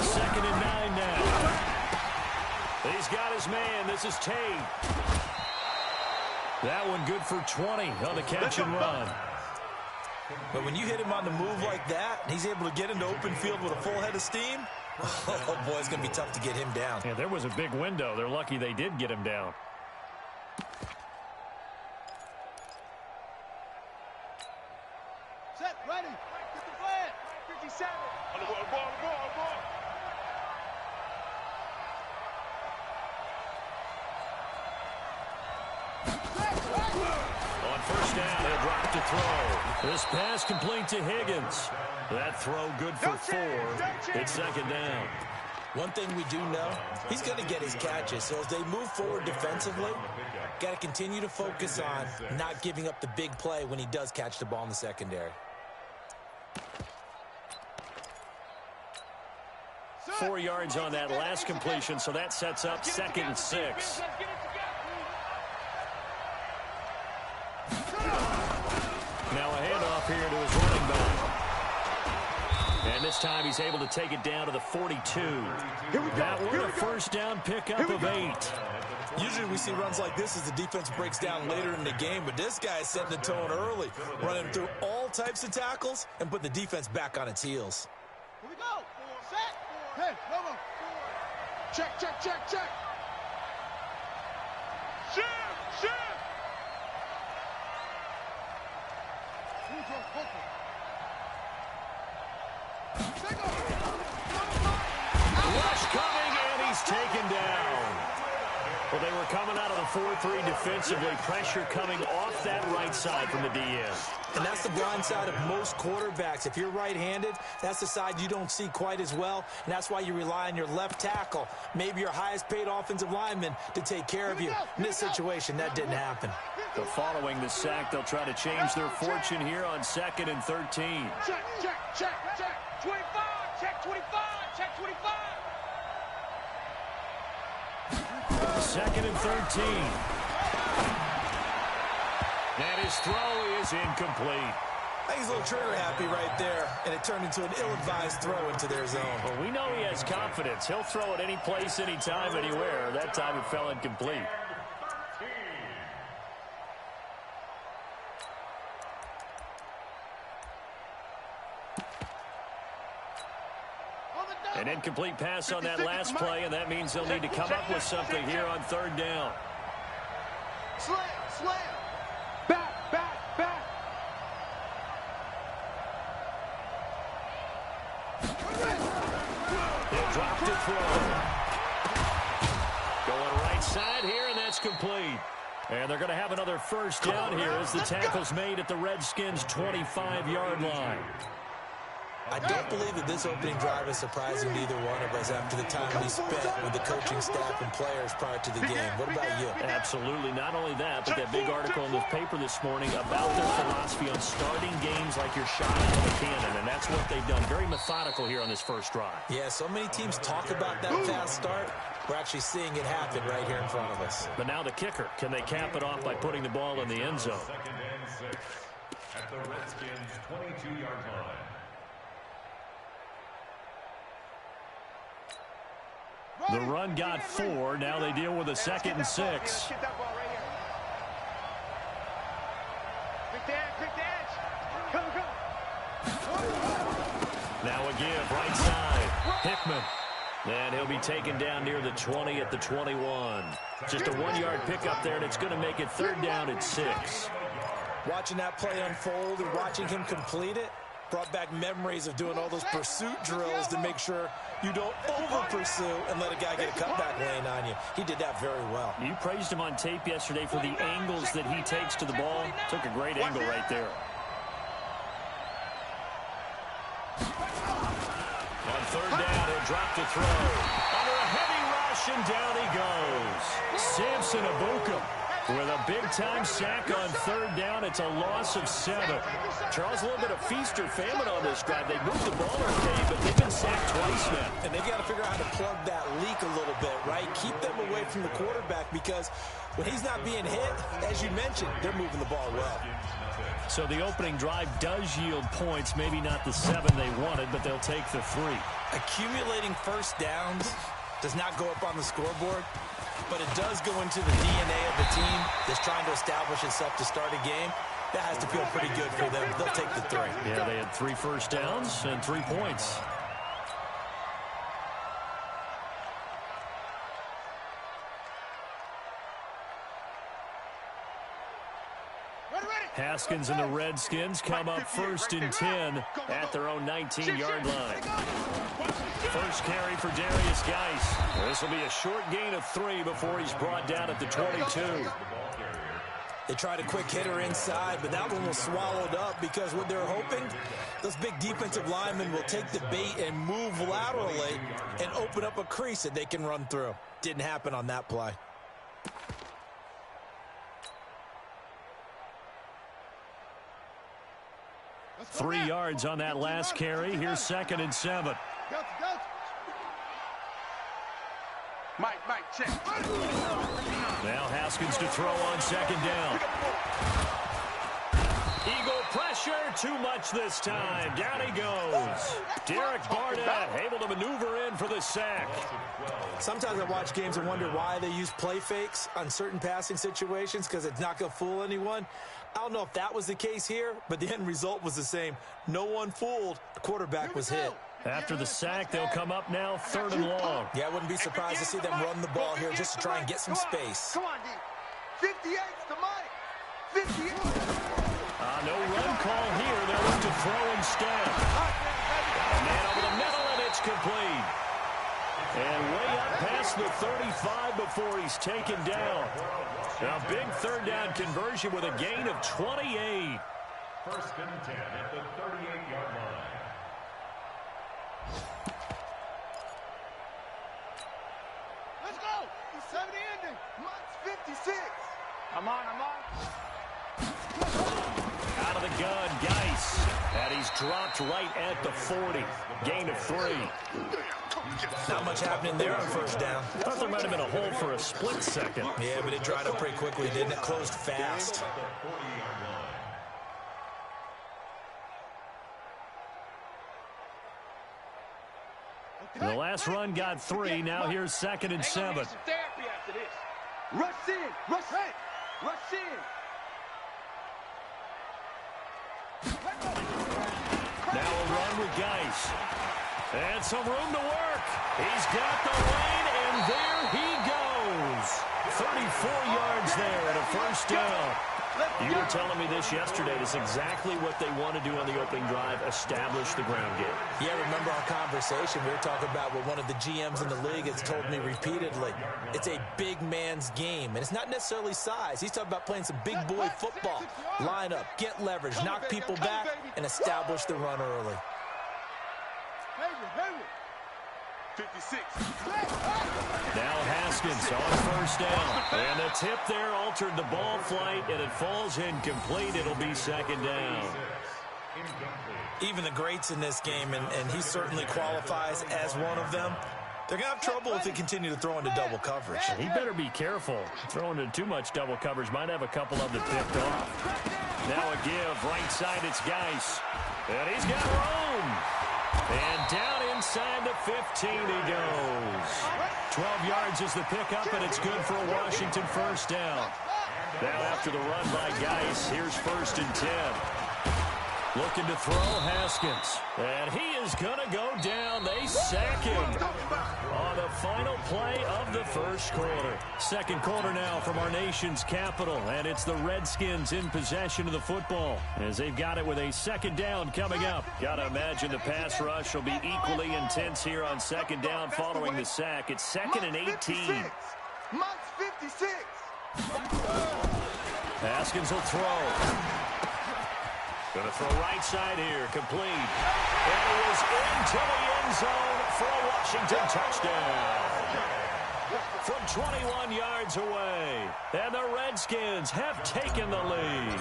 Second and 9 now. He's got his man. This is Tate. That one good for 20 on the catch and run. But when you hit him on the move like that, and he's able to get into open field with a full head of steam, oh, boy, it's going to be tough to get him down. Yeah, there was a big window. They're lucky they did get him down. Set, ready. Get the flag. 57. On the ball. On first down, he'll drop to throw. This pass complete to Higgins. That throw good for 4. It's second down. One thing we do know, he's going to get his catches. So as they move forward defensively, got to continue to focus on not giving up the big play when he does catch the ball in the secondary. 4 yards on that last completion, so that sets up 2nd and 6. Now a handoff here to his running back. And this time he's able to take it down to the 42. That one a first down pickup of 8. Usually we see runs like this as the defense breaks down later in the game, but this guy is setting the tone early, running through all types of tackles and put the defense back on its heels. Here we go. Set. Hey, Lobo. Check. Shift. Rush coming, and he's taken down. Well, they were coming out of the 4-3 defensively. Pressure coming off that right side from the DN. And that's the blind side of most quarterbacks. If you're right-handed, that's the side you don't see quite as well, and that's why you rely on your left tackle, maybe your highest-paid offensive lineman, to take care of you. In this situation, that didn't happen. So following the sack, they'll try to change their fortune here on 2nd and 13. Check. 25. Check 25. 2nd and 13. And his throw is incomplete. I think he's a little trigger happy right there, and it turned into an ill-advised throw into their zone. Well, we know he has confidence. He'll throw it any place, anytime, anywhere. That time it fell incomplete. An incomplete pass on that last play, and that means they'll need to come up with something here on 3rd down. Slam. Back. He'll drop to throw. Going right side here, and that's complete. And they're going to have another first down here as the tackle's made at the Redskins' 25-yard line. I don't believe that this opening drive is surprising to either one of us after the time we spent with the coaching staff and players prior to the game. What about you? Absolutely. Not only that, but that big article in the paper this morning about their philosophy on starting games like you're shot out of a cannon, and that's what they've done. Very methodical here on this first drive. Yeah, so many teams talk about that fast start. We're actually seeing it happen right here in front of us. But now the kicker. Can they cap it off by putting the ball in the end zone? 2nd and 6 at the Redskins' 22-yard line. The run got 4. Now they deal with a 2nd and 6. Get that ball right here. Quick edge. Come. Now a give, right side. Hickman. And he'll be taken down near the 20 at the 21. Just a 1-yard pickup there, and it's going to make it 3rd down at 6. Watching that play unfold and watching him complete it brought back memories of doing all those pursuit drills to make sure you don't over-pursue and let a guy get a cutback lane on you. He did that very well. You praised him on tape yesterday for the angles that he takes to the ball. Took a great angle right there. On 3rd down, he'll drop to throw. Under a heavy rush, and down he goes. Samson Abuka. With a big-time sack on third down, it's a loss of 7. Charles, a little bit of feast or famine on this drive. They moved the ball okay, but they've been sacked twice now. And they've got to figure out how to plug that leak a little bit, right? Keep them away from the quarterback because when he's not being hit, as you mentioned, they're moving the ball well. So the opening drive does yield points, maybe not the 7 they wanted, but they'll take the 3. Accumulating first downs does not go up on the scoreboard, but it does go into the DNA of the team that's trying to establish itself to start a game. That has to feel pretty good for them. They'll take the 3. Yeah, they had 3 first downs and 3 points. Haskins and the Redskins come up first and 10 at their own 19-yard line. First carry for Darius Geis. This will be a short gain of 3 before he's brought down at the 22. They tried a quick hitter inside, but that one was swallowed up because what they're hoping, those big defensive linemen will take the bait and move laterally and open up a crease that they can run through. Didn't happen on that play. Three yards on that last carry. Here's 2nd and 7. Mike, check. Now Haskins to throw on 2nd down. Eagle pressure, too much this time. Down he goes. Derek Barnett able to maneuver in for the sack. Sometimes I watch games and wonder why they use play fakes on certain passing situations because it's not going to fool anyone. I don't know if that was the case here, but the end result was the same. No one fooled. The quarterback was hit. After the sack, they'll come up now 3rd and long. Yeah, I wouldn't be surprised to see them run the ball here just to try and get some space. Come on, D. 58's the Mike. 58. No run call here. They'll look to throw instead. A man over the middle, and it's complete. And way up past the 35 before he's taken down. Now, big 3rd down conversion with a gain of 28. First and 10 at the 38-yard line. Let's go. He's 70 ending. Mike's 56. I'm on. Out of the gun, Geis. And he's dropped right at the 40. Gain of 3. Not much happening there on first down. Thought there might have been a hole for a split second. Yeah, but it dried up pretty quickly, didn't it? Closed fast. The last run got 3. Now here's 2nd and 7. Rush in. Now a run with Geis. And some room to work. He's got the lane, and there he goes. 34 yards there and a first down. You were telling me this yesterday. This is exactly what they want to do on the opening drive, establish the ground game. Yeah, remember our conversation? We were talking about what one of the GMs in the league has told me repeatedly. It's a big man's game, and it's not necessarily size. He's talking about playing some big boy football. Line up, get leverage, knock people back, and establish the run early. 56. Now Haskins on first down. And the tip there altered the ball flight, and it falls incomplete. It'll be 2nd down. Even the greats in this game, and he certainly qualifies as one of them, they're going to have trouble if they continue to throw into double coverage. He better be careful. Throwing into too much double coverage might have a couple of them picked off. Now a give. Right side, it's Geis. And he's got room. And down inside the 15 he goes. 12 yards is the pickup, and it's good for a Washington first down. Now after the run by Geis, here's 1st and 10. Looking to throw, Haskins. And he is going to go down. They sack him on the final play of the first quarter. Second quarter now from our nation's capital, and it's the Redskins in possession of the football as they've got it with a 2nd down coming up. Got to imagine the pass rush will be equally intense here on 2nd down following the sack. It's 2nd and 18. Mike's 56. Haskins will throw. Going to throw right side here, complete. And he is into the end zone for a Washington touchdown. from 21 yards away. And the Redskins have taken the lead.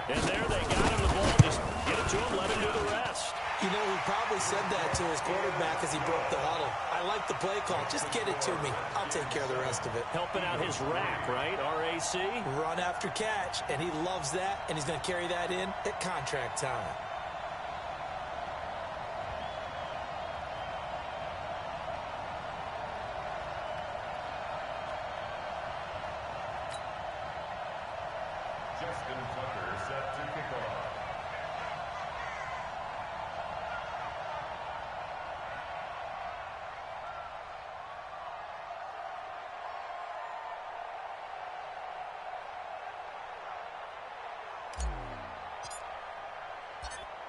And there they got him the ball. Just get it to him, let him do the rest. You know, he probably said that to his quarterback as he broke the huddle. I like the play call. Just get it to me. I'll take care of the rest of it. Helping out his rack, right? RAC? Run after catch, and he loves that, and he's going to carry that in at contract time.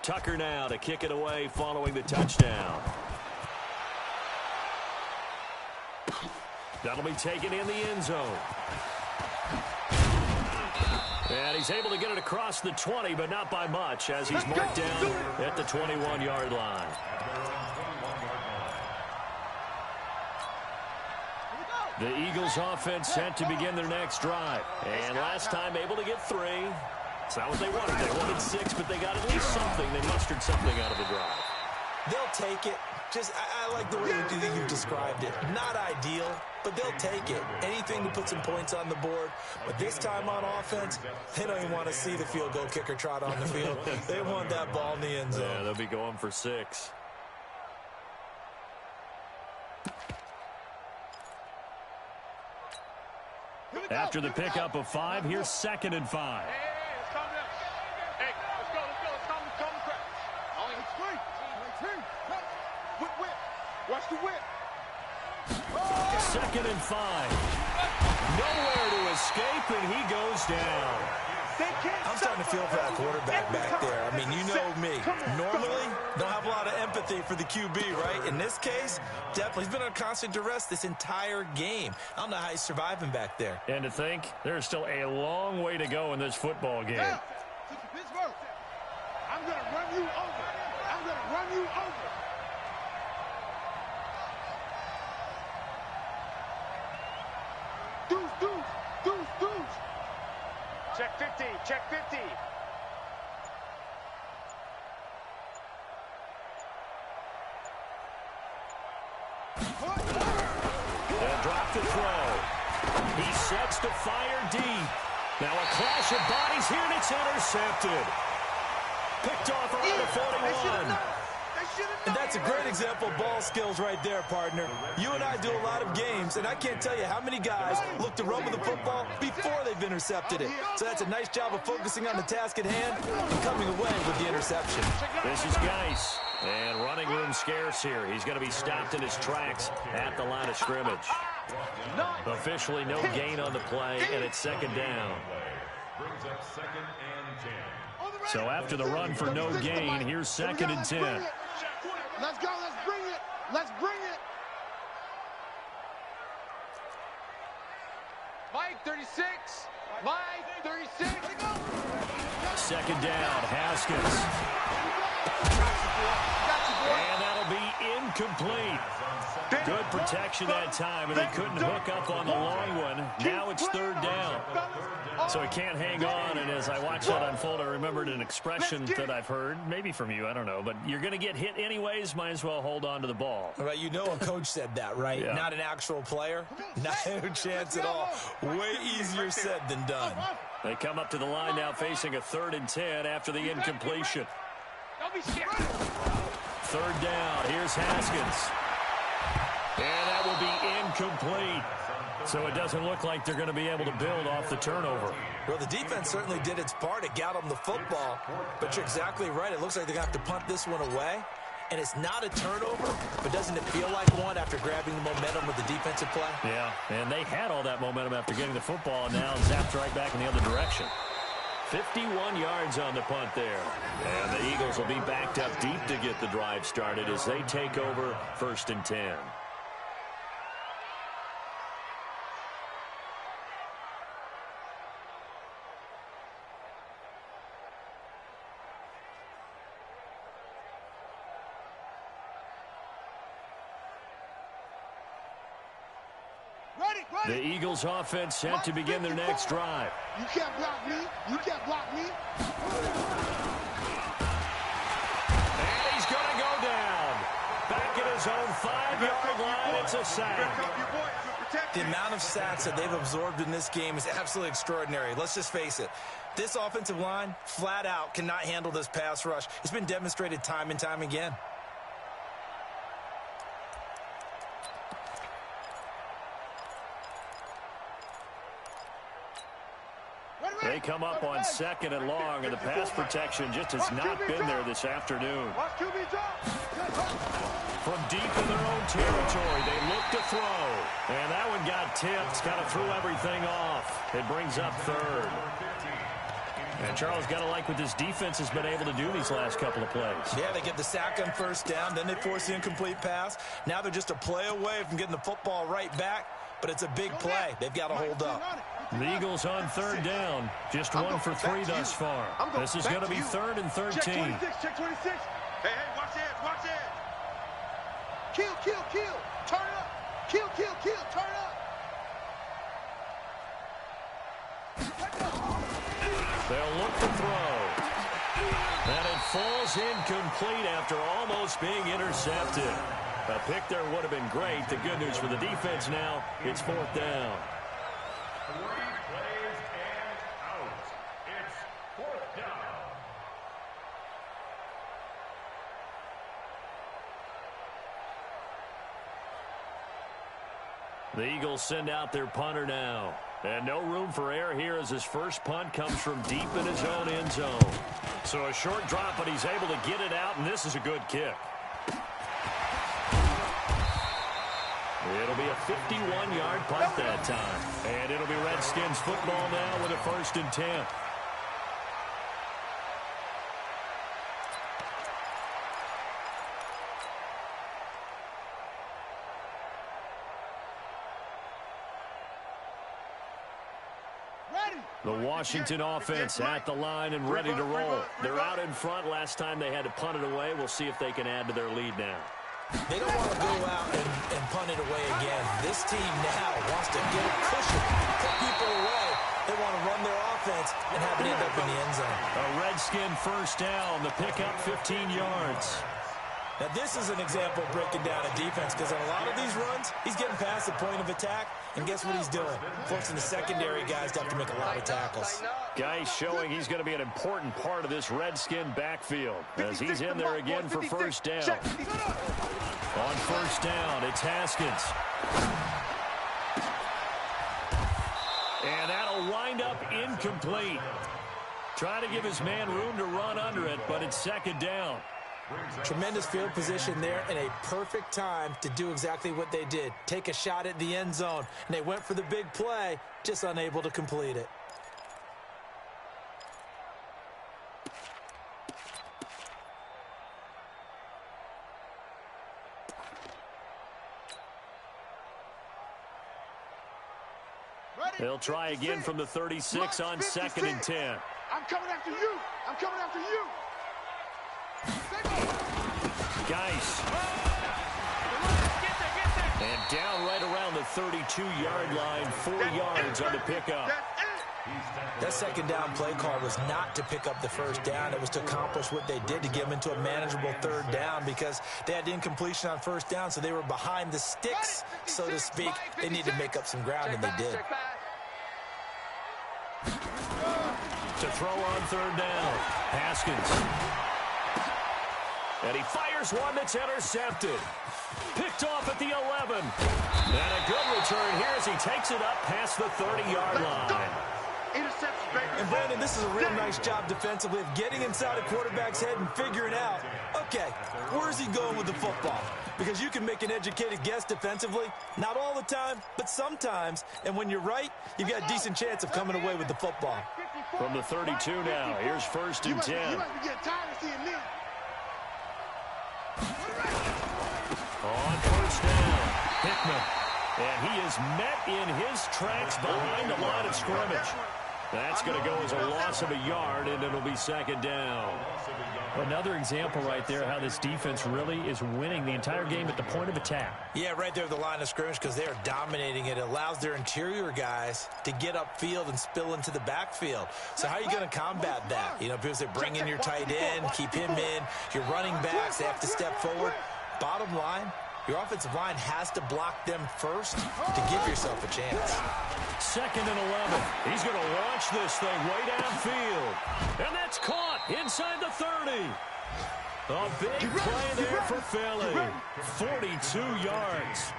Tucker now to kick it away following the touchdown. That'll be taken in the end zone. And he's able to get it across the 20, but not by much, as he's marked down at the 21-yard line. The Eagles offense set to begin their next drive. And last time able to get 3. It's not what they wanted. They wanted 6, but they got at least something. They mustered something out of the drive. They'll take it. Just, I like the way you've described it. Not ideal, but they'll take it. Anything to put some points on the board. But this time on offense, they don't even want to see the field goal kicker trot on the field. They want that ball in the end zone. Yeah, they'll be going for 6. After the pickup of 5, here's 2nd and 5. Watch the whip. 2nd and 5. Nowhere to escape, and he goes down. I'm starting to feel for that quarterback back there. I mean, you know me. Normally, don't have a lot of empathy for the QB, right? In this case, definitely. He's been on constant duress this entire game. I don't know how he's surviving back there. And to think, there's still a long way to go in this football game. Yeah. Pittsburgh, I'm going to run you over. I'm going to run you over. Deuce. Check 50, check 50. And drop the throw. He sets to fire deep. Now a clash of bodies here, and it's intercepted. Picked off around the 41. And that's a great example of ball skills right there, partner. You and I do a lot of games, and I can't tell you how many guys look to run with the football before they've intercepted it. So that's a nice job of focusing on the task at hand and coming away with the interception. This is Geis, and running room scarce here. He's going to be stopped in his tracks at the line of scrimmage. Officially no gain on the play, and it's 2nd down. Brings up 2nd and 10. So after the run for no gain, here's 2nd and 10. Let's go. Let's bring it. Let's bring it. Mike, 36. Mike, 36. 2nd down, Haskins. And that'll be incomplete. Good protection that time, and he couldn't hook up on the long one. Now it's 3rd down. So he can't hang on, and as I watch that unfold, I remembered an expression that I've heard, maybe from you, I don't know, but you're going to get hit anyways, might as well hold on to the ball. Right, you know a coach said that, right? Yeah. Not an actual player. No chance at all. Way easier said than done. They come up to the line now facing a 3rd and 10 after the incompletion. Don't be scared. 3rd down, here's Haskins. And that will be incomplete. So it doesn't look like they're going to be able to build off the turnover. Well, the defense certainly did its part. It got them the football. But you're exactly right. It looks like they're going to have to punt this one away. And it's not a turnover, but doesn't it feel like one after grabbing the momentum with the defensive play? Yeah, and they had all that momentum after getting the football, and now zapped right back in the other direction. 51 yards on the punt there. And the Eagles will be backed up deep to get the drive started as they take over 1st and 10. The Eagles offense set to begin their next drive. You can't block me. You can't block me. And he's going to go down. Back at his own 5-yard line, it's a sack. The amount of sacks that they've absorbed in this game is absolutely extraordinary. Let's just face it. This offensive line, flat out, cannot handle this pass rush. It's been demonstrated time and time again. They come up on 2nd and long, and the pass protection just has not been there this afternoon. From deep in their own territory, they look to throw. And that one got tipped, kind of threw everything off. It brings up 3rd. And Charles, got to like what this defense has been able to do these last couple of plays. Yeah, they get the sack on 1st down, then they force the incomplete pass. Now they're just a play away from getting the football right back, but it's a big play. They've got to hold up. The Eagles on 3rd down, just 1 for 3 thus far. This is going to be 3rd and 13. Check 26, check 26. Hey, watch it, watch it. Kill, kill, kill. Turn up. Kill, kill, kill. Turn up. They'll look to throw. And it falls incomplete after almost being intercepted. A pick there would have been great. The good news for the defense now, it's 4th down. 3 plays and out. It's 4th down. The Eagles send out their punter now. And no room for error here as his first punt comes from deep in his own end zone. So a short drop, but he's able to get it out, and this is a good kick. It'll be a 51-yard punt that time. And it'll be Redskins football now with a 1st and 10. The Washington offense at the line and ready to roll. They're out in front. Last time they had to punt it away. We'll see if they can add to their lead now. They don't want to go out and punt it away again. This team now wants to get a cushion, put people away. They want to run their offense and have it end up in the end zone. A Redskin 1st down. The pickup 15 yards. Now, this is an example of breaking down a defense because on a lot of these runs, he's getting past the point of attack, and guess what he's doing? Forcing the secondary guys to have to make a lot of tackles. Guys showing he's going to be an important part of this Redskin backfield as he's in there again for 1st down. On 1st down, it's Haskins. And that'll wind up incomplete. Trying to give his man room to run under it, but it's 2nd down. Tremendous field position there and a perfect time to do exactly what they did. Take a shot at the end zone. And they went for the big play, just unable to complete it. They'll try again from the 36 on 2nd and 10. I'm coming after you. I'm coming after you. Geis. And down right around the 32-yard line, 4 yards on the pickup. That 2nd down play call was not to pick up the 1st down. It was to accomplish what they did to get them into a manageable 3rd down because they had incompletion on 1st down, so they were behind the sticks, so to speak. They needed to make up some ground, and they did. To throw on 3rd down, Haskins. And he fires one that's intercepted. Picked off at the 11. And a good return here as he takes it up past the 30-yard line. And Brandon, this is a real nice job defensively of getting inside a quarterback's head and figuring out, okay, where's he going with the football? Because you can make an educated guess defensively, not all the time, but sometimes. And when you're right, you've got a decent chance of coming away with the football. From the 32 now, here's 1st and 10. You must be getting tired of seeing me. On 1st down, Hickman. And he is met in his tracks behind the line of scrimmage. That's going to go as a loss of a yard, and it'll be second down. Another example right there how this defense really is winning the entire game at the point of attack. Yeah, right there at the line of scrimmage because they are dominating it. It allows their interior guys to get upfield and spill into the backfield. So how are you going to combat that? You know, because they bring in your tight end, keep him in. Your running backs, they have to step forward. Bottom line, your offensive line has to block them first to give yourself a chance. Second and 11. He's going to launch this thing way downfield. And that's caught inside the 30. A big play there for Philly. 42 yards.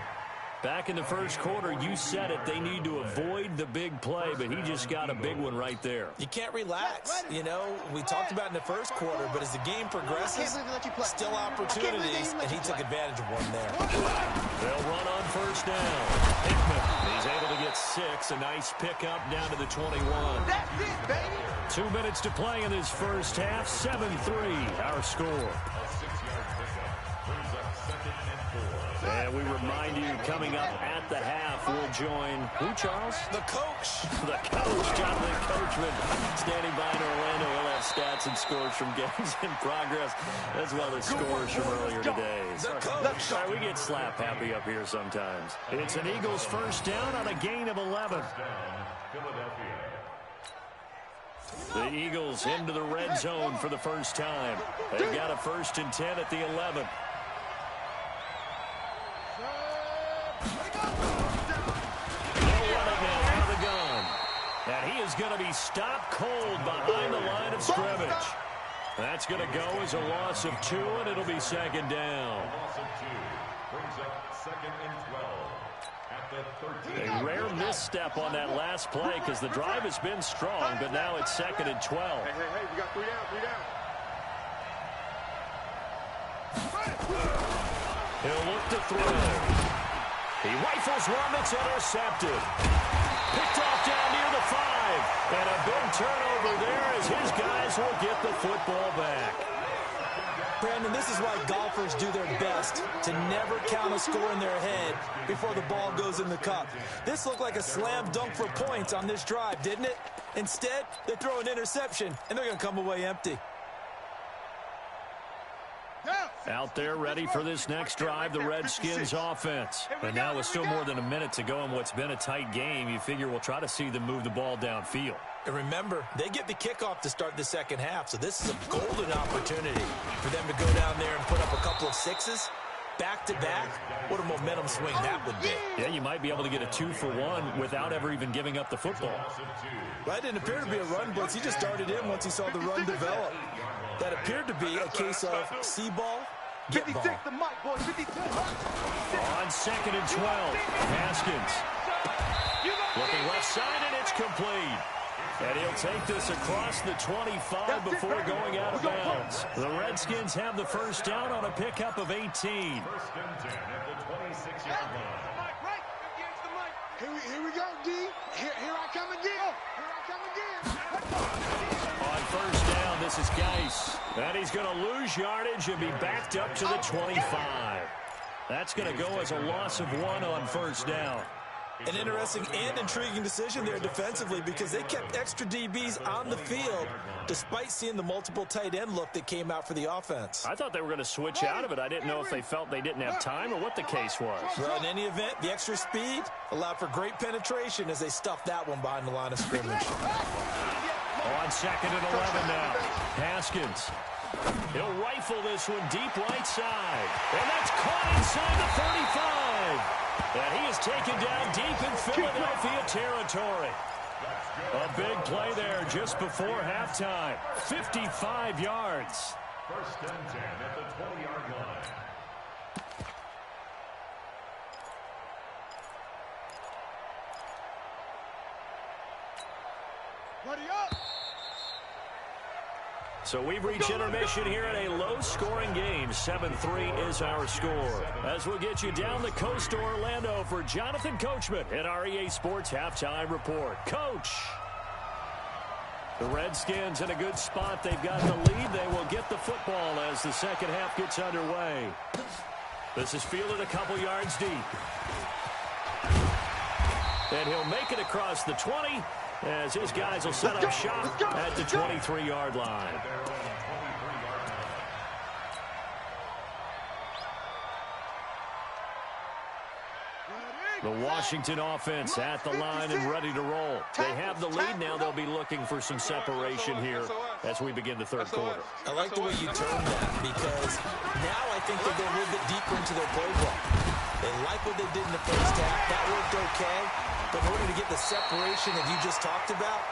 Back in the first quarter, you said it, they need to avoid the big play, but he just got a big one right there. You can't relax. You know, we talked about in the first quarter, but as the game progresses, still opportunities, and he took advantage of one there. They'll run on first down. Hickman, he's able to get 6. A nice pickup down to the 21. That's it, baby. 2 minutes to play in this first half. 7-3, our score. And we remind you, coming up at the half, we'll join, who, Charles? The coach. The coach, Jonathan Coachman, standing by in Orlando. He'll have stats and scores from games in progress, as well as scores from earlier today. The coach. Sorry, we get slap happy up here sometimes. It's an Eagles first down on a gain of 11. The Eagles into the red zone for the first time. They've got a 1st and 10 at the 11. And he is going to be stopped cold behind the line of scrimmage. That's going to go as a loss of 2, and it'll be second down. Brings up 2nd and 12 at the 13. A rare misstep on that last play because the drive has been strong, but now it's 2nd and 12. Hey, we got 3 down. He'll look to throw. He rifles one that's intercepted. Picked off down near the 5. And a big turnover there as his guys will get the football back. Brandon, this is why golfers do their best to never count a score in their head before the ball goes in the cup. This looked like a slam dunk for points on this drive, didn't it? Instead, they throw an interception, and they're going to come away empty. Out there ready for this next drive, the Redskins offense. And now with still more than a minute to go in what's been a tight game, you figure we'll try to see them move the ball downfield. And remember, they get the kickoff to start the second half, so this is a golden opportunity for them to go down there and put up a couple of 6s. Back-to-back, what a momentum swing that would be. Yeah, you might be able to get a 2-for-1 without ever even giving up the football. That didn't appear to be a run blitz. He just darted in once he saw the run develop. That appeared to be a case of see ball, get ball. 56 the mic, boys. 52. On 2nd and 12, Haskins. Looking left side, and it's complete. And he'll take this across the 25 before going out of bounds. The Redskins have the first down on a pickup of 18. 1st and 10 at the 26-yard line. Here we go, D. Here I come again. On first down, this is Geis. And he's going to lose yardage and be backed up to the 25. That's going to go as a loss of 1 on first down. An interesting and intriguing decision there defensively because they kept extra DBs on the field despite seeing the multiple tight end look that came out for the offense. I thought they were going to switch out of it. I didn't know if they felt they didn't have time or what the case was. Well, in any event, the extra speed allowed for great penetration as they stuffed that one behind the line of scrimmage. On 2nd and 11 now. Haskins. He'll rifle this one deep right side. And that's caught inside the 35. And he is taken down deep in Philadelphia territory. A big play there just before halftime. 55 yards. 1st and 10 at the 20-yard line. Buddy up. So we've reached intermission here in a low-scoring game. 7-3 is our score. As we'll get you down the coast to Orlando for Jonathan Coachman at our EA Sports Halftime Report. Coach! The Redskins in a good spot. They've got the lead. They will get the football as the second half gets underway. This is fielded a couple yards deep. And he'll make it across the 20 as his guys will set up shop at the 23-yard line. The Washington offense at the line and ready to roll. They have the lead now. They'll be looking for some separation here as we begin the third quarter. I like the way you term that because now I think they go a little bit deeper into their playbook. They like what they did in the first half. That worked okay. But in order to get the separation that you just talked about,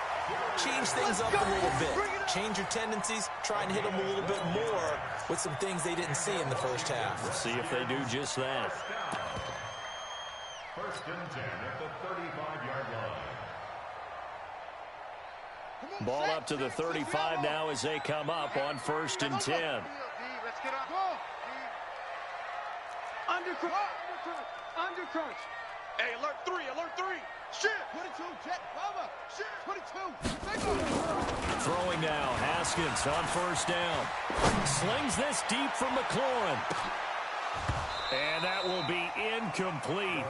change things up a little bit. Change your tendencies. Try and hit them a little bit more with some things they didn't see in the first half. Let's see if they do just that. First and 10 at the 35-yard line. Ball up to the 35 now as they come up on first and 10. Let's get up. Undercrunch. Hey, alert 3. Shit. 22, jet, cover. Shit, 22. Throwing now, Haskins on first down. Slings this deep from McLaurin. And that will be incomplete.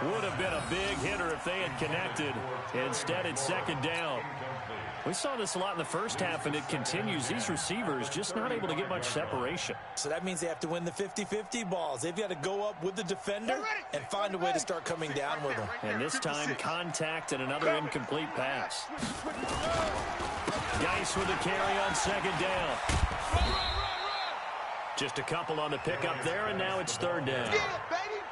Would have been a big hitter if they had connected. Instead, it's second down. We saw this a lot in the first half, and it continues. These receivers just not able to get much separation. So that means they have to win the 50-50 balls. They've got to go up with the defender and find a way to start coming down with them. And this time, contact and another incomplete pass. Geis with a carry on second down. Just a couple on the pickup there, and now it's third down.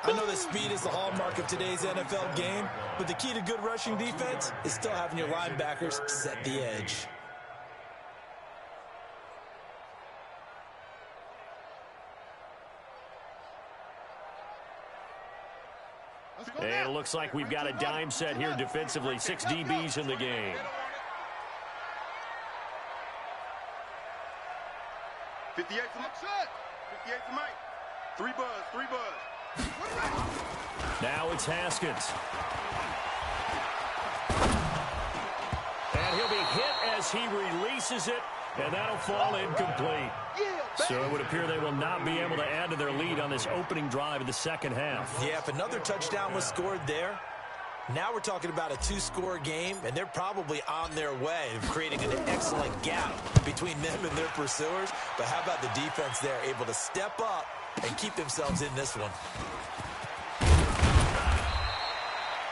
I know that speed is the hallmark of today's NFL game, but the key to good rushing defense is still having your linebackers set the edge. And it looks like we've got a dime set here defensively. 6 DBs in the game. 58 to Mike. 58 to Mike. 3 buzz. Now it's Haskins. And he'll be hit as he releases it, and that'll fall incomplete. So it would appear they will not be able to add to their lead on this opening drive of the second half. Yeah, if another touchdown was scored there, now we're talking about a 2-score game, and they're probably on their way of creating an excellent gap between them and their pursuers. But how about the defense there, able to step up and keep themselves in this one?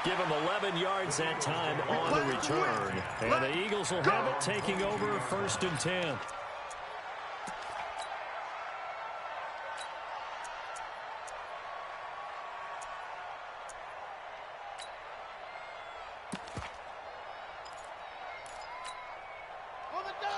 Give them 11 yards that time on the return. And the Eagles will have it, taking over first and 10.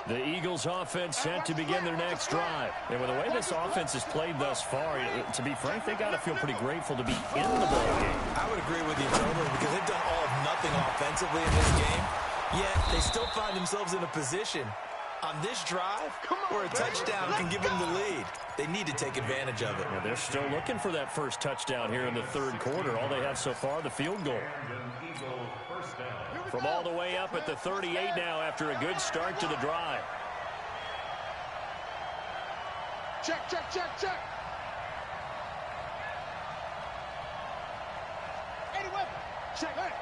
The Eagles offense set to begin their next drive. And with the way this offense has played thus far, to be frank, they got to feel pretty grateful to be in the ball game. I would agree with you totally because they've done all of nothing offensively in this game. Yet they still find themselves in a position on this drive where a touchdown can give them the lead. They need to take advantage of it. Yeah, they're still looking for that first touchdown here in the third quarter. All they have so far, the field goal. From all the way up at the 38 now after a good start to the drive. Check. Anyway, check. Hey,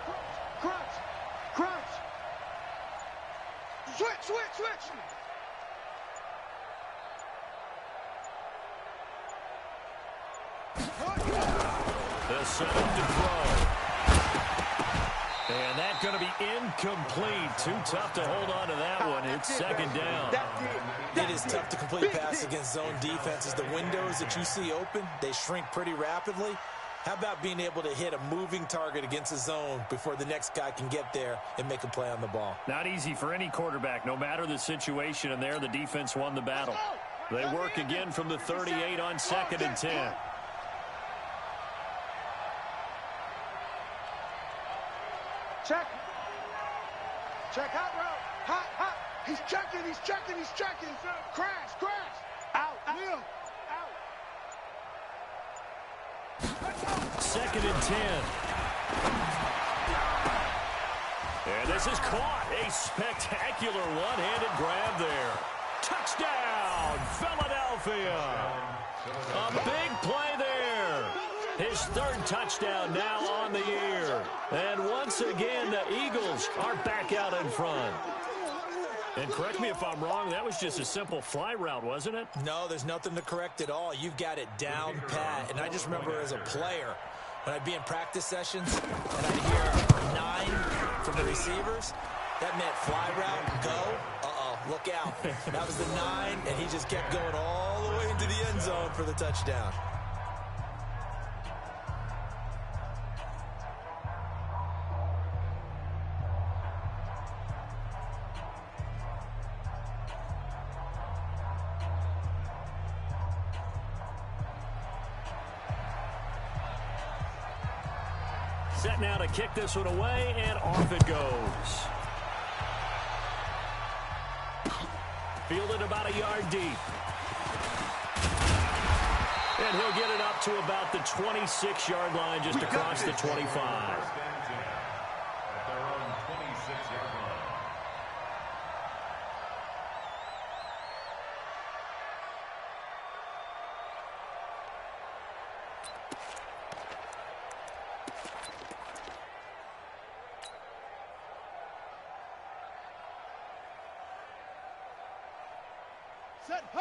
crunch. Switch. The setup to throw. And that's going to be incomplete. Too tough to hold on to that one. It's second down. It is tough to complete pass against zone defenses. The windows that you see open, they shrink pretty rapidly. How about being able to hit a moving target against a zone before the next guy can get there and make a play on the ball? Not easy for any quarterback, no matter the situation. And there, the defense won the battle. They work again from the 38 on second and 10. Check. Hot route. Hot. He's checking. Crash. Out. Second and 10. And this is caught. A spectacular one-handed grab there. Touchdown, Philadelphia. A big play there. His third touchdown now on the year. And once again, the Eagles are back out in front. And correct me if I'm wrong, that was just a simple fly route, wasn't it? No, there's nothing to correct at all. You've got it down pat. And I just remember as a player, when I'd be in practice sessions and I'd hear 9 from the receivers, that meant fly route, go. Uh-oh, look out. That was the 9, and he just kept going all the way into the end zone for the touchdown. Set now to kick this one away, and off it goes. Fielded about a yard deep. And he'll get it up to about the 26-yard line, just across the 25.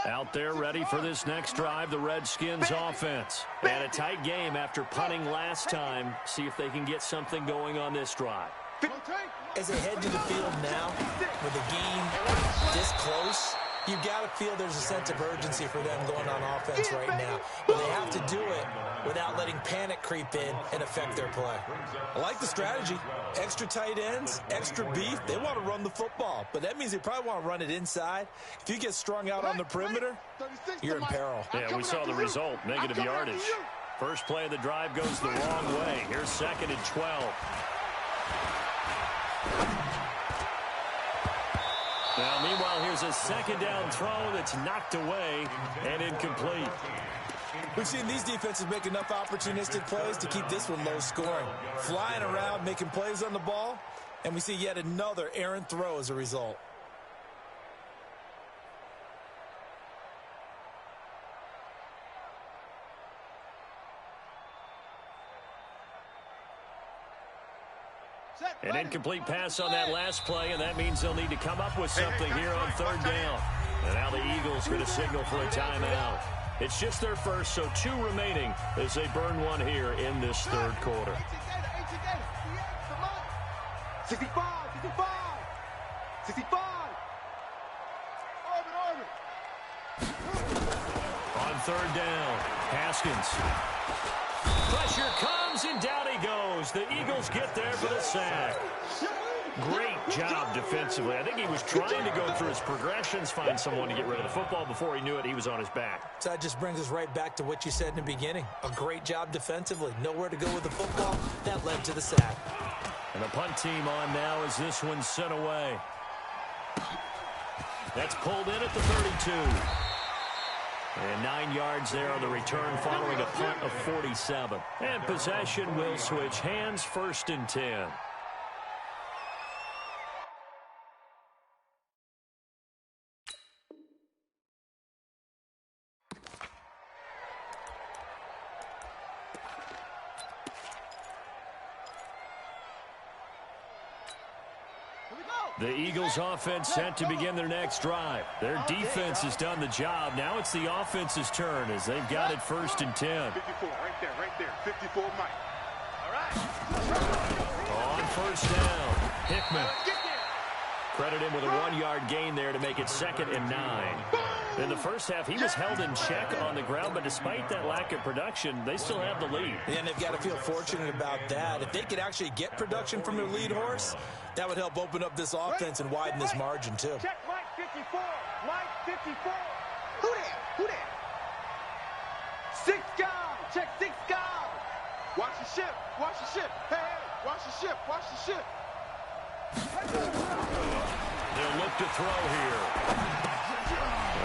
Out there ready for this next drive, the Redskins offense. And a tight game after punting last time. See if they can get something going on this drive. As they head to the field now, with the game this close, you've got to feel there's a sense of urgency for them going on offense right now. But they have to do it without letting panic creep in and affect their play. I like the strategy. Extra tight ends, extra beef. They want to run the football, but that means they probably want to run it inside. If you get strung out on the perimeter, you're in peril. Yeah, we saw the result, negative yardage. First play of the drive goes the wrong way. Here's 2nd and 12. Now, meanwhile, here's a second down throw that's knocked away and incomplete. We've seen these defenses make enough opportunistic plays to keep this one low scoring. Flying around, making plays on the ball, and we see yet another errant throw as a result. An incomplete pass on that last play, and that means they'll need to come up with something here on 3rd down. And now the Eagles going to signal for a timeout. It's just their first, so 2 remaining as they burn one here in this 3rd quarter. 65, 65, 65. On 3rd down, Haskins. Pressure comes, and down he goes. The Eagles get there for the sack. Great job defensively. I think he was trying to go through his progressions, find someone to get rid of the football. Before he knew it, he was on his back. So that just brings us right back to what you said in the beginning. A great job defensively. Nowhere to go with the football. That led to the sack. And the punt team on now as this one's sent away. That's pulled in at the 32. And 9 yards there on the return following a punt of 47. And possession will switch hands, 1st and 10. The Eagles offense set to begin their next drive. Their defense has done the job. Now it's the offense's turn as they've got it 1st and 10. 54, right there. 54, Mike. All right. On 1st down, Hickman. Credit him with a 1-yard gain there to make it 2nd and 9. In the first half, he was held in check on the ground, but despite that lack of production, they still have the lead. And they've got to feel fortunate about that. If they could actually get production from their lead horse, that would help open up this offense and widen this margin, too. Check Mike 54. Mike 54. Who there? Who there? 6 guys. Check 6 guys. Watch the ship. Watch the ship. Hey, hey. Watch the ship. Watch the ship. They'll look to throw here.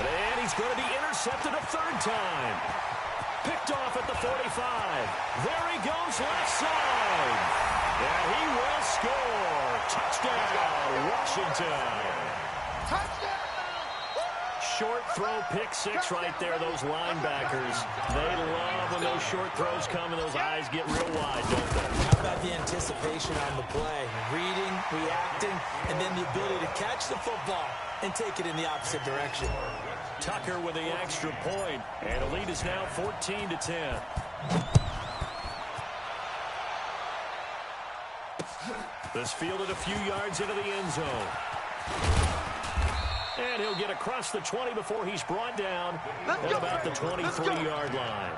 And he's going to be intercepted a 3rd time. Picked off at the 45. There he goes left side. And he will score. Touchdown, Washington. Touchdown. short throw pick six right there. Those linebackers, they love when those short throws come and those eyes get real wide, don't they? How about the anticipation on the play? Reading, reacting, and then the ability to catch the football and take it in the opposite direction. Tucker with the extra point, and the lead is now 14-10. This fielded a few yards into the end zone. And he'll get across the 20 before he's brought down at about the 23-yard line.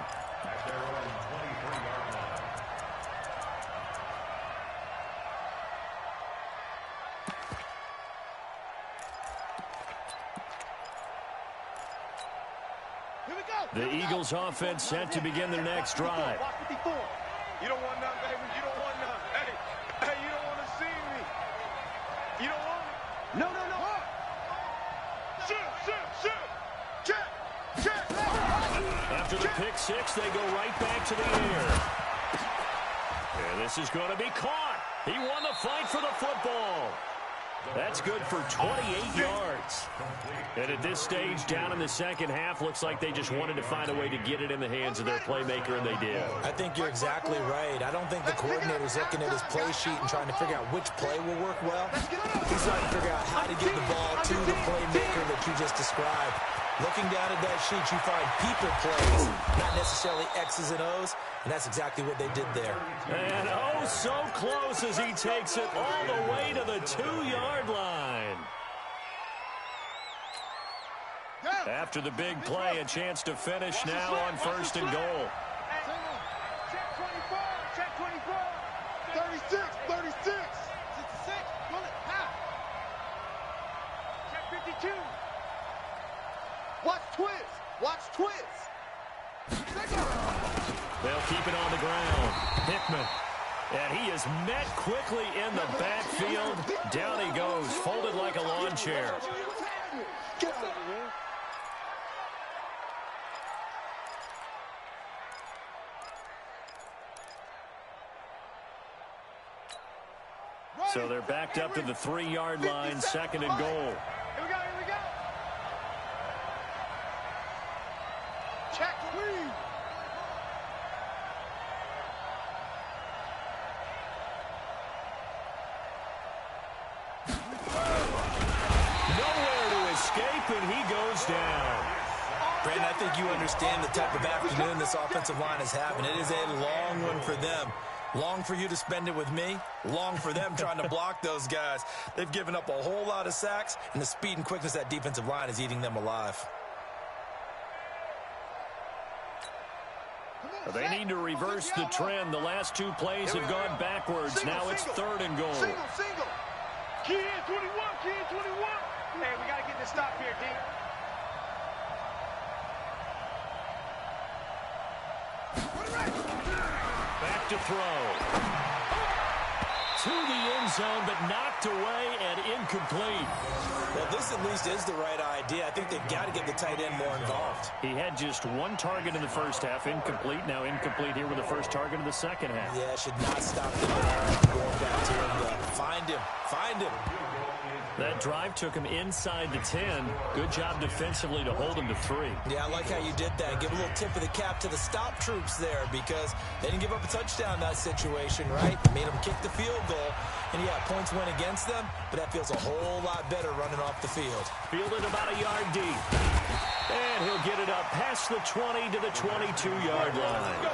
The Eagles offense set to begin their next drive. You don't want none, baby. You don't want none. Hey, you don't want to see me. You don't want me. No. Shoot. Check. After the pick six, they go right back to the air. And this is going to be caught. He won the fight for the football. That's good for 28 yards. And at this stage, down in the second half, looks like they just wanted to find a way to get it in the hands of their playmaker, and they did. I think you're exactly right. I don't think the coordinator's looking at his play sheet and trying to figure out which play will work well. He's trying to figure out how to get the ball to the playmaker that you just described. Looking down at that sheet, you find people plays, not necessarily X's and O's, and that's exactly what they did there. And oh, so close as he takes it all the way to the 2-yard line. After the big play, a chance to finish now on first and goal. Check 24. Check 24. 36. 66. Pull it. Half. Check 52. Watch twist. They'll keep it on the ground. Hickman. And he is met quickly in the backfield. Down he goes, folded like a lawn chair. Get out of here. So they're backed up to the 3-yard line, second and goal. Here we go. Check, please. Nowhere to escape, and he goes down. Brandon, I think you understand the type of afternoon this offensive line is having. It is a long one for them. Long for you to spend it with me. Long for them trying to block those guys. They've given up a whole lot of sacks, and the speed and quickness of that defensive line is eating them alive. They need to reverse the trend. The last two plays have gone backwards. Now it's third and goal. Single. Key in 21. Hey, we got to get this stop here, D. Back to throw. To the end zone, but knocked away and incomplete. Well, this at least is the right idea. I think they've got to get the tight end more involved. He had just one target in the first half, incomplete. Now incomplete here with the first target of the second half. Yeah, should not stop them from going back to him. Find him. That drive took him inside the 10. Good job defensively to hold him to 3. Yeah, I like how you did that. Give a little tip of the cap to the stop troops there because they didn't give up a touchdown in that situation, right? Made them kick the field goal. And, yeah, points went against them, but that feels a whole lot better running off the field. Fielded about a yard deep. And he'll get it up past the 20 to the 22-yard line.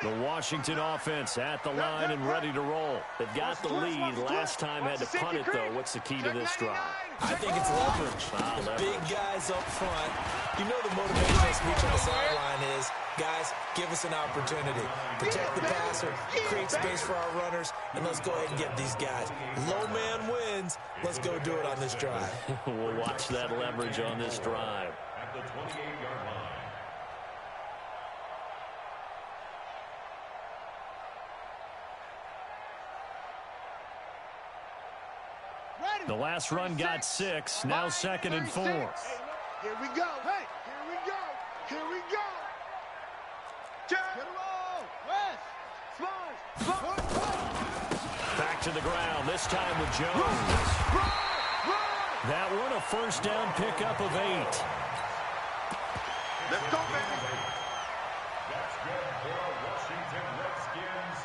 The Washington offense at the line and ready to roll. They've got the lead. Last time had to punt it, though. What's the key to this drive? I think it's leverage. The big guys up front. You know the motivational speech on the sideline is, guys, give us an opportunity. Protect the passer, create space for our runners, and let's go ahead and get these guys. Low man wins. Let's go do it on this drive. We'll watch that leverage on this drive. At the 28-yard line. The last run got 6. Now second and 4. Here we go. Hey, here we go. Check. Back to the ground, this time with Jones. That one a first down pickup of 8. Let's go, baby. That's good for a Washington Redskins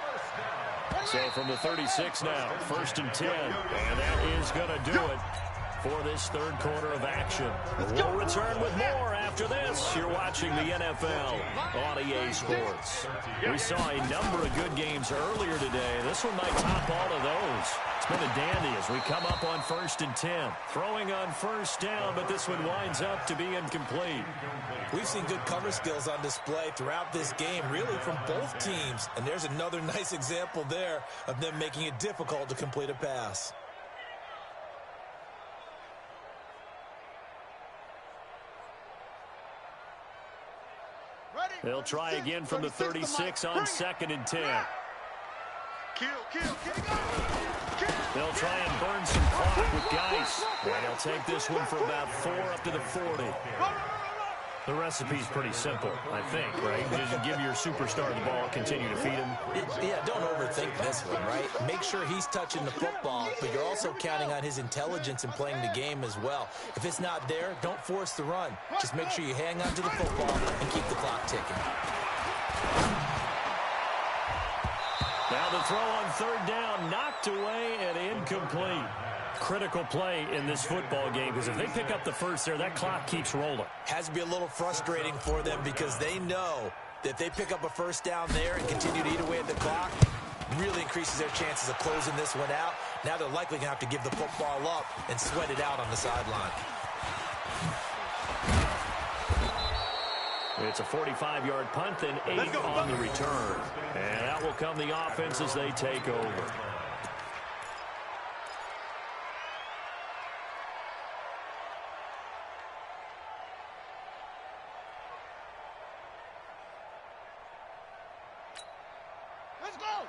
first down. So from the 36 now, 1st and 10. And that is going to do it for this third quarter of action. We'll return with more after this. You're watching the NFL on EA Sports. We saw a number of good games earlier today. This one might top all of those. It's been a dandy as we come up on 1st and 10. Throwing on first down, but this one winds up to be incomplete. We've seen good cover skills on display throughout this game, really from both teams. And there's another nice example there of them making it difficult to complete a pass. They'll try again from the 36 on 2nd and 10. They'll try and burn some clock with Geis. And he'll take this one for about 4 up to the 40. The recipe's pretty simple, I think, right? Just give your superstar the ball, continue to feed him. Yeah, don't overthink this one, right? Make sure he's touching the football, but you're also counting on his intelligence in playing the game as well. If it's not there, don't force the run. Just make sure you hang on to the football and keep the clock ticking. Now the throw on 3rd down, knocked away and incomplete. Critical play in this football game because if they pick up the first there, that clock keeps rolling. Has to be a little frustrating for them because they know that if they pick up a first down there and continue to eat away at the clock, really increases their chances of closing this one out. Now they're likely going to have to give the football up and sweat it out on the sideline. It's a 45-yard punt, then 8 on the return. And out will come the offense as they take over.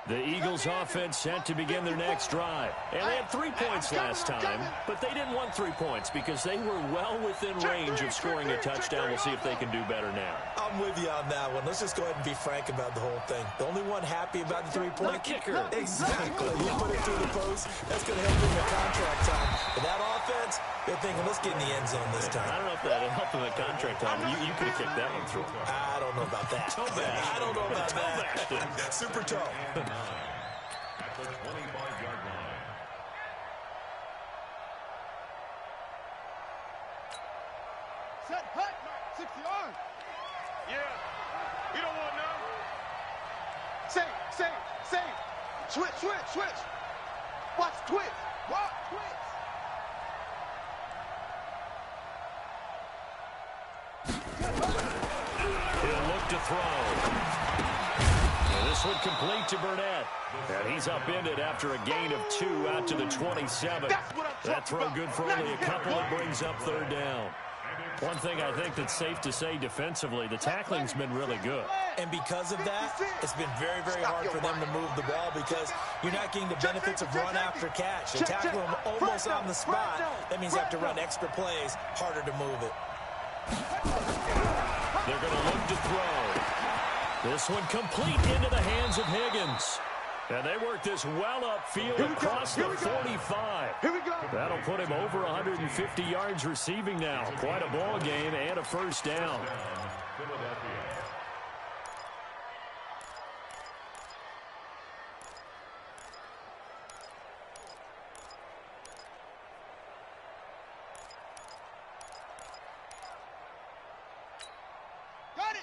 The Eagles offense set to begin their next drive. And they had 3 points last time, but they didn't want 3 points because they were well within range of scoring a touchdown. We'll see if they can do better now. I'm with you on that one. Let's just go ahead and be frank about the whole thing. The only one happy about the 3-point kicker. Exactly. You put it through the post. That's going to help him in contract time. But that offense, they're thinking, let's get in the end zone this time. I don't know if that helped him at contract time. You could have kicked that one through. I don't know about that. I don't know about that. Super toe. At the 25-yard line. Set, hut, 60 yards. Yeah, you don't want none. Same. Switch. Watch twitch. He'll look to throw. And this one complete to Burnett. And he's upended after a gain of 2 out to the 27. That throw good for only a couple. It brings up 3rd down. One thing I think that's safe to say defensively, the tackling's been really good. And because of that, it's been very, very hard for them to move the ball because you're not getting the benefits of run after catch. They tackle them almost on the spot. That means you have to run extra plays, harder to move it. They're going to look to throw. This one complete into the hands of Higgins. And they work this well upfield across the 45. Here we go. That'll put him over 150 yards receiving now. Quite a ball game and a first down.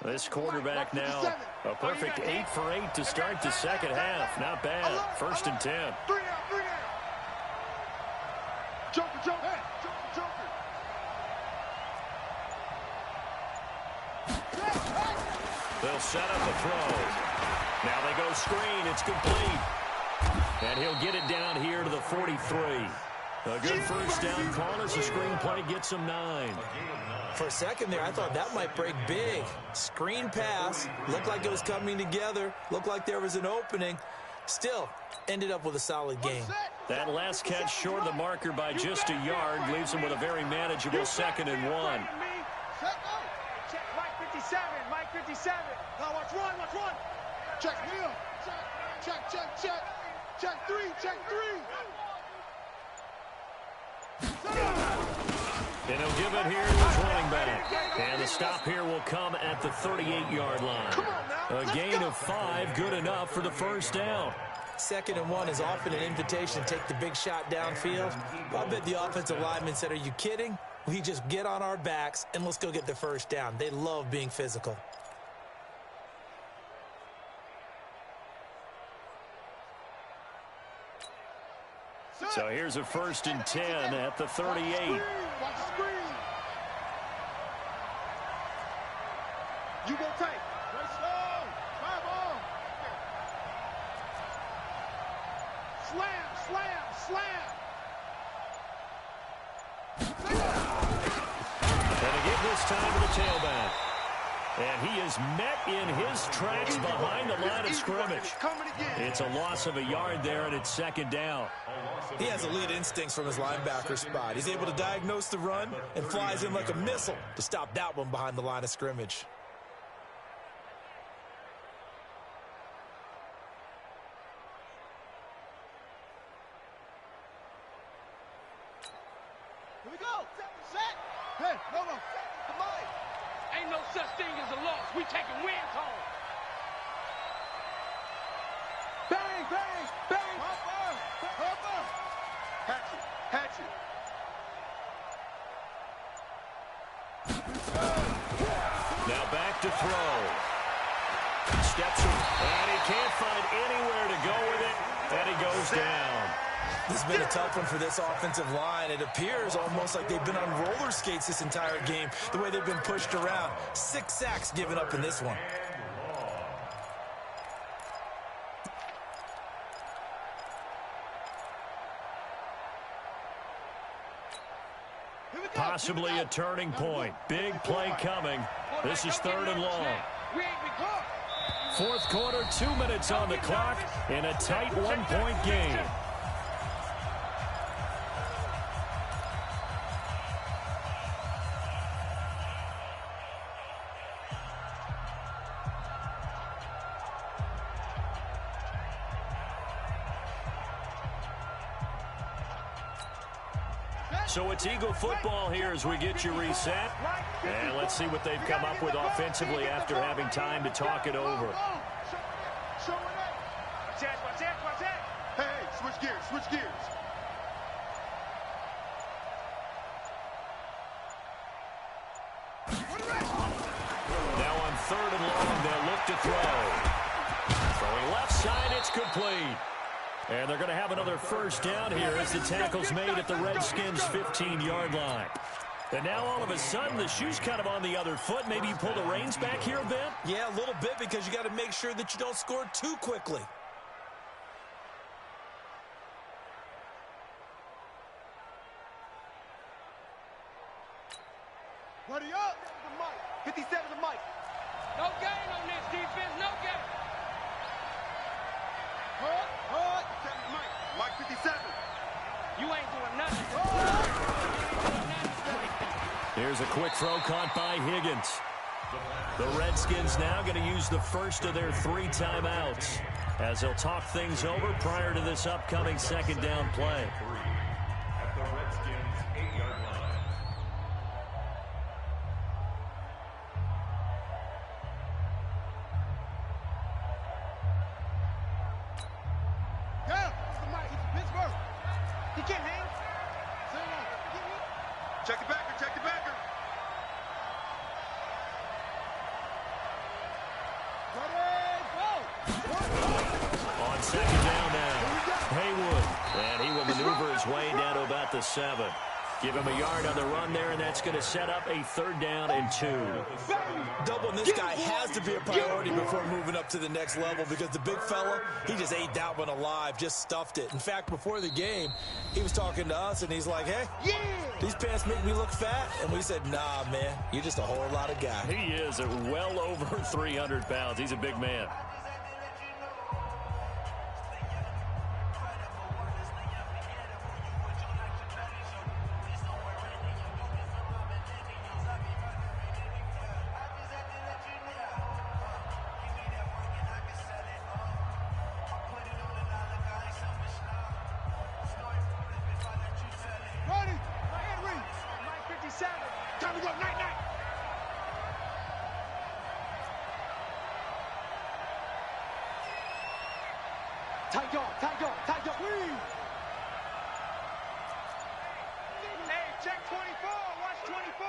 This quarterback now, a perfect 8 for 8 to start the second half. Not bad. 1st and 10. 3 down. Joker. They'll set up a throw. Now they go screen. It's complete. And he'll get it down here to the 43. A good first down call as the screen play gets him 9. For a second there, I thought that might break big. Screen pass. Looked like it was coming together. Looked like there was an opening. Still, ended up with a solid game. That last catch short of the marker by just a yard leaves him with a very manageable 2nd and 1. Check Mike 57. Now watch run. Check him. Check. Check three. And he'll give it here to his running back. And the stop here will come at the 38-yard line. A gain of 5, good enough for the first down. 2nd and 1 is often an invitation to take the big shot downfield. I bet the offensive lineman said, are you kidding? We just get on our backs and let's go get the first down. They love being physical. So here's a 1st and 10 at the 38. Watch the screen. You go tight. Right slow. 5 on. Slam. And to give this time to the tailback. And he is met in his tracks behind the line of scrimmage. It's a loss of a yard there, and it's 2nd down. He has elite instincts from his linebacker spot. He's able to diagnose the run and flies in like a missile to stop that one behind the line of scrimmage. Here we go. Set. Hey, no. Come on. Ain't no such thing as a loss. We taking wins home. Bang. Hopper. Hatchet. Now back to throw. Steps and he can't find anywhere to go with it, and he goes down. This has been a tough one for this offensive line. It appears almost like they've been on roller skates this entire game, the way they've been pushed around. 6 sacks given up in this one. Possibly a turning point. Big play coming. This is 3rd and long. 4th quarter, 2 minutes on the clock in a tight 1-point game. So it's Eagle football here as we get you reset. And let's see what they've come up with offensively after having time to talk it over. Hey, switch gears. Now on 3rd and long, they'll look to throw. Throwing left side, it's complete. And they're going to have another first down here as the tackle's made at the Redskins' 15-yard line. And now all of a sudden, the shoe's kind of on the other foot. Maybe you pull the reins back here a bit? Yeah, a little bit, because you got to make sure that you don't score too quickly. Buddy up. 57 to Mike. No gain on this defense. No gain. Hard. Mike 57. You ain't doing nothing. Here's a quick throw caught by Higgins. The Redskins now going to use the first of their 3 timeouts as they'll talk things over prior to this upcoming 2nd down play. At the Redskins' 8-yard line. Pittsburgh. He can't hang. Check the backer. On 2nd down now, Haywood. And he will maneuver his way down to about the 7. Give him a yard on the run there, and that's going to set up a 3rd down and 2. Doubling this guy has to be a priority before moving up to the next level, because the big fella, he just ate that one alive, just stuffed it. In fact, before the game, he was talking to us, and he's like, hey, these pants make me look fat. And we said, nah, man, you're just a whole lot of guy. He is at well over 300 pounds. He's a big man. Night, night. Tight dog, tight dog, tight dog. Hey, check 24. Watch 24.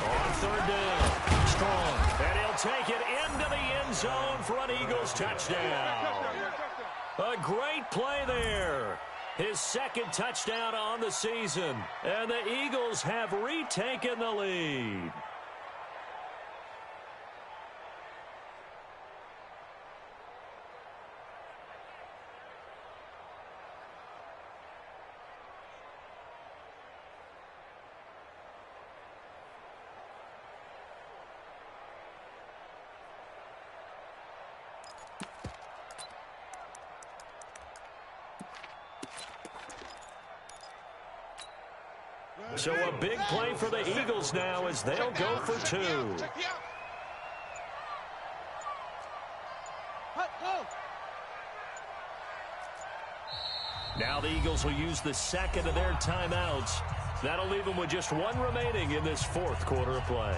On third down, Strong. And he'll take it into the end zone for an Eagles touchdown. A great play there. His second touchdown on the season. And the Eagles have retaken the lead. So a big play for the Eagles now as they'll go for two. Now the Eagles will use the second of their timeouts. That'll leave them with just one remaining in this fourth quarter of play.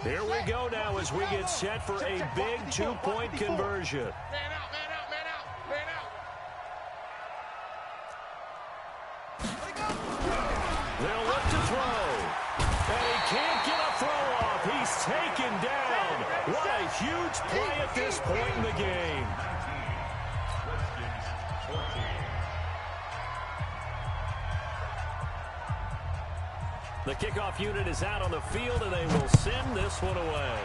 Here we go now as we get set for a big two-point conversion. Man out, man out, man out, man out. They'll look to throw. And he can't get a throw off. He's taken down. What a huge play at this point in the game. The kickoff unit is out on the field, and they will send this one away.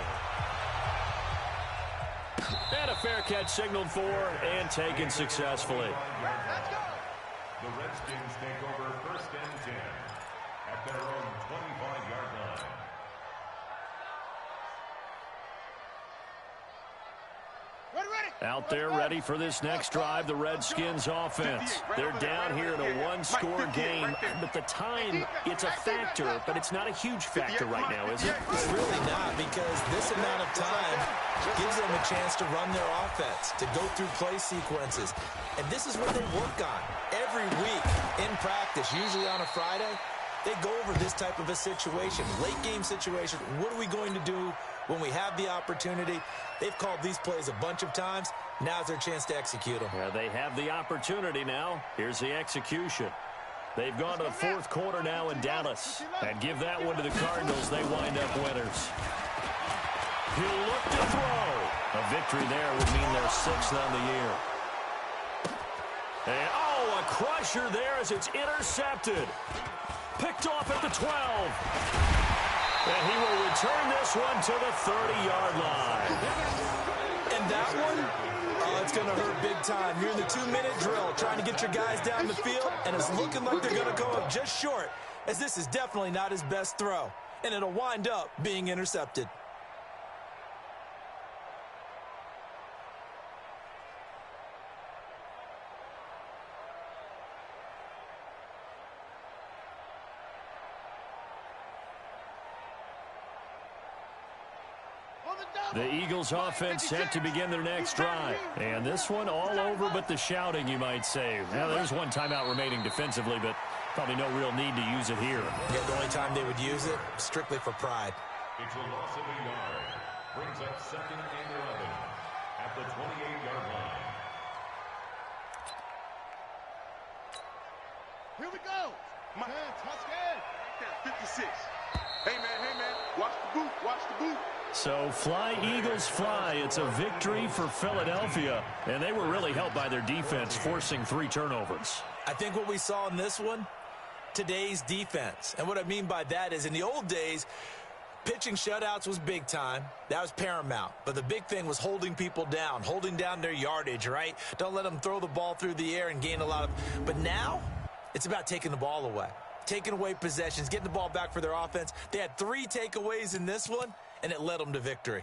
And a fair catch signaled for and taken successfully. Let's go. The Redskins take over first and 10 at their own 25-yard line. Out there ready for this next drive, the Redskins offense. They're down here in a one-score game, but the time, it's a factor, but it's not a huge factor right now, is it? It's really not, because this amount of time gives them a chance to run their offense, to go through play sequences. And this is what they work on every week in practice, usually on a Friday. They go over this type of a situation, late game situation. What are we going to do when we have the opportunity? They've called these plays a bunch of times. Now's their chance to execute them. Yeah, they have the opportunity now. Here's the execution. They've gone to the fourth quarter now in Dallas. And give that one to the Cardinals. They wind up winners. He'll look to throw. A victory there would mean their sixth on the year. And, oh, a crusher there as it's intercepted. Picked off at the 12. And he will return this one to the 30-yard line. And that one, it's going to hurt big time. You're in the 2-minute drill trying to get your guys down the field, and it's looking like they're going to go up just short, as this is definitely not his best throw. And it'll wind up being intercepted. The Eagles offense set to begin their next drive. And this one all over but the shouting, you might say. Now, there's one timeout remaining defensively, but probably no real need to use it here. Yeah, the only time they would use it, strictly for pride. It's a loss of a yard. Brings up second and 11 at the 28-yard line. Here we go. My man, touchdown. 56. Hey, man. Watch the boot. Watch the boot. So fly, Eagles, fly. It's a victory for Philadelphia. And they were really helped by their defense, forcing 3 turnovers. I think what we saw in this one, today's defense. And what I mean by that is in the old days, pitching shutouts was big time. That was paramount. But the big thing was holding people down, holding down their yardage, right? Don't let them throw the ball through the air and gain a lot of... But now, it's about taking the ball away. Taking away possessions, getting the ball back for their offense. They had 3 takeaways in this one, and it led them to victory.